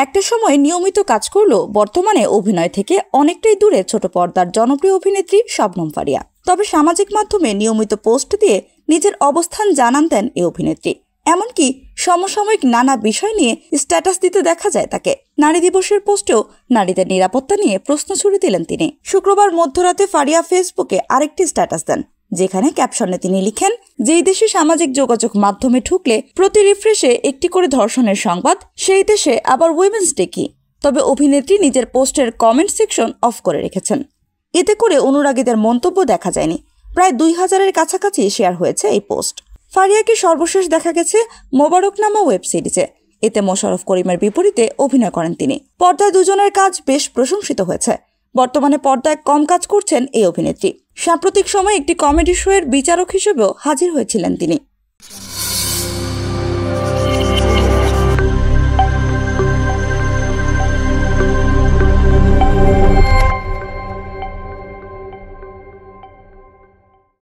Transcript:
একটা সময় নিয়মিত কাজ করলেও বর্তমানে অভিনয় থেকে অনেকটাই দূরে ছোট পর্দার জনপ্রিয় অভিনেত্রী শবনম ফারিয়া। তবে সামাজিক মাধ্যমে নিয়মিত পোস্ট দিয়ে নিজের অবস্থান জানান দেন এই অভিনেত্রী। এমনকি সমসাময়িক নানা বিষয় নিয়ে স্ট্যাটাস দিতে দেখা যায় তাকে। নারী দিবসের পোস্টেও নারীদের নিরাপত্তা নিয়ে প্রশ্ন ছুড়ে দিলেন তিনি। শুক্রবার মধ্যরাতে ফারিয়া ফেসবুকে আরেকটি স্ট্যাটাস দেন, যেখানে ক্যাপশনে তিনি লিখেন, যেই দেশে সামাজিক যোগাযোগ মাধ্যমে ঢুকলে প্রতি রিফ্রেশে একটি করে ধর্ষণের সংবাদ, সেই দেশে আবার উইমেন্স ডে কি? তবে অভিনেত্রী নিজের পোস্টের কমেন্ট সেকশন অফ করে রেখেছেন। এতে করে অনুরাগীদের মন্তব্য দেখা যায়নি। প্রায় 2000-এর কাছাকাছি শেয়ার হয়েছে এই পোস্ট। ফারিয়াকে সর্বশেষ দেখা গেছে মোবারকনামা ওয়েব সিরিজে। এতে মোশাররফ করিমের বিপরীতে অভিনয় করেন তিনি। পর্দায় দুজনের কাজ বেশ প্রশংসিত হয়েছে। বর্তমানে পর্দায় কম কাজ করছেন এই অভিনেত্রী। সাম্প্রতিক সময়ে একটি কমেডি শোয়ের বিচারক হিসেবেও হাজির হয়েছিলেন তিনি।